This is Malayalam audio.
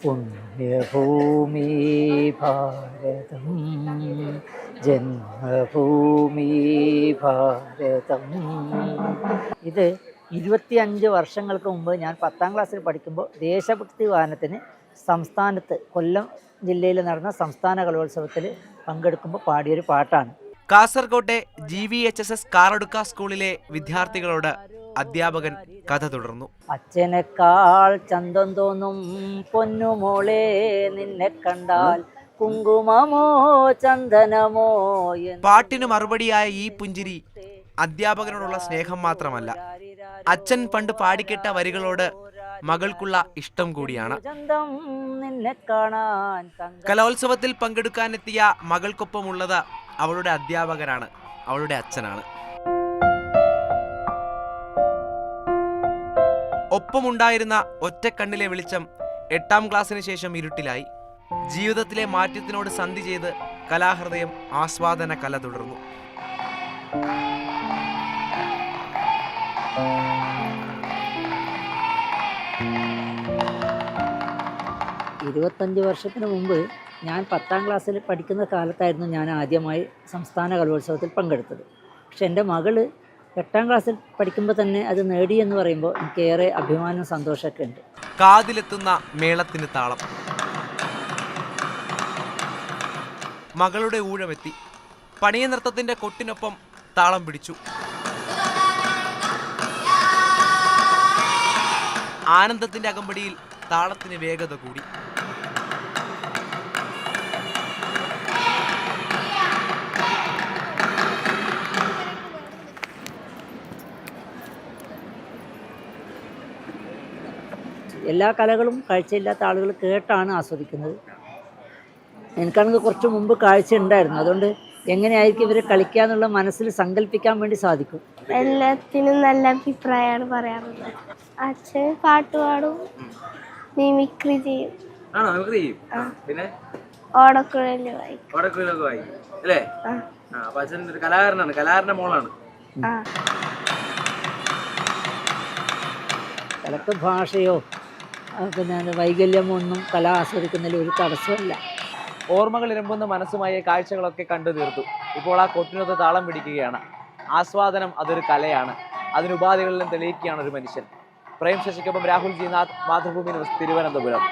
പുണ്യഭൂമി ഭാരതം ജന്മഭൂമി ഭാരതം. ഇത് 25 വർഷങ്ങൾക്ക് മുമ്പ് ഞാൻ 10ാം ക്ലാസ്സിൽ പഠിക്കുമ്പോൾ ദേശഭക്തി ഗാനത്തിന് സംസ്ഥാനത്ത് കൊല്ലം ജില്ലയിൽ നടന്ന സംസ്ഥാന കലോത്സവത്തിൽ പങ്കെടുക്കുമ്പോൾ പാടിയൊരു പാട്ടാണ്. കാസർകോട്ടെ GVHSS കാറടുക്ക സ്കൂളിലെ വിദ്യാർത്ഥികളോട് അധ്യാപകൻ കഥ തുടർന്നു. അച്ഛനേക്കാൾ ചന്തം തോന്നും പൊന്നുമോളെ നിന്നെ കണ്ടാൽ കുങ്കുമമോ ചന്ദനമോ. പാട്ടിന് മറുപടിയായ ഈ പുഞ്ചിരി അധ്യാപകനോടുള്ള സ്നേഹം മാത്രമല്ല, അച്ഛൻ പണ്ട് പാടിക്കെട്ട വരികളോട് മകൾക്കുള്ള ഇഷ്ടം കൂടിയാണ്. കലോത്സവത്തിൽ പങ്കെടുക്കാനെത്തിയ മകൾക്കൊപ്പമുള്ളത് അവളുടെ അധ്യാപകനാണ്, അവളുടെ അച്ഛനാണ്. ഒപ്പമുണ്ടായിരുന്ന ഒറ്റക്കണ്ണിലെ വെളിച്ചം 8ാം ക്ലാസ്സിന് ശേഷം ഇരുട്ടിലായി. ജീവിതത്തിലെ മാറ്റത്തിനോട് സന്ധി ചെയ്ത് കലാഹൃദയം ആസ്വാദന കല തുടർന്നു. ഇരുപത്തഞ്ച് വർഷത്തിന് മുമ്പ് ഞാൻ 10ാം ക്ലാസ്സിൽ പഠിക്കുന്ന കാലത്തായിരുന്നു ഞാൻ ആദ്യമായി സംസ്ഥാന കലോത്സവത്തിൽ പങ്കെടുത്തത്. പക്ഷെ എൻ്റെ മകള് 8ാം ക്ലാസ്സിൽ പഠിക്കുമ്പോൾ തന്നെ അത് നേടിയെന്ന് പറയുമ്പോൾ എനിക്കേറെ അഭിമാനവും സന്തോഷമൊക്കെ ഉണ്ട്. കാതിലെത്തുന്ന മേളത്തിന് താളം. മകളുടെ ഊഴമെത്തി. പണിയ നൃത്തത്തിന്റെ കൊട്ടിനൊപ്പം താളം പിടിച്ചു. ആനന്ദത്തിന്റെ അകമ്പടിയിൽ താളത്തിന് വേഗത കൂടി. എല്ലാ കലകളും കാഴ്ചയില്ലാത്ത ആളുകൾ കേട്ടാണ് ആസ്വദിക്കുന്നത്. എനിക്കാണെങ്കിൽ കുറച്ച് മുമ്പ് കാഴ്ച ഉണ്ടായിരുന്നു, അതുകൊണ്ട് എങ്ങനെയായിരിക്കും ഇവർ കളിക്കുക എന്നുള്ള മനസ്സിൽ സങ്കല്പിക്കാൻ വേണ്ടി സാധിക്കും. എല്ലാത്തിനും നല്ല അഭിപ്രായമാണ് പറയാറുള്ളത്. അച്ഛൻ പാട്ട് പാടും, മിമിക്രി ചെയ്യും, ഓടക്കുഴല് വായിക്കും. കലക്ക് ഭാഷയോ പിന്നെ വൈകല്യമോ ഒന്നും കല ആസ്വദിക്കുന്നതിൽ ഒരു തടസ്സമല്ല. ഓർമ്മകൾ ഇരമ്പുന്ന മനസ്സുമായി കാഴ്ചകളൊക്കെ കണ്ടു തീർത്തു. ഇപ്പോൾ ആ കൊട്ടിനൊത്ത് താളം പിടിക്കുകയാണ്. ആസ്വാദനം അതൊരു കലയാണ്. അതിനുപാധികളിലും തെളിയിക്കുകയാണ് ഒരു മനുഷ്യൻ. പ്രേം ശശിക്കൊപ്പം രാഹുൽ ജി നാഥ്, മാതൃഭൂമി ന്യൂസ്, തിരുവനന്തപുരം.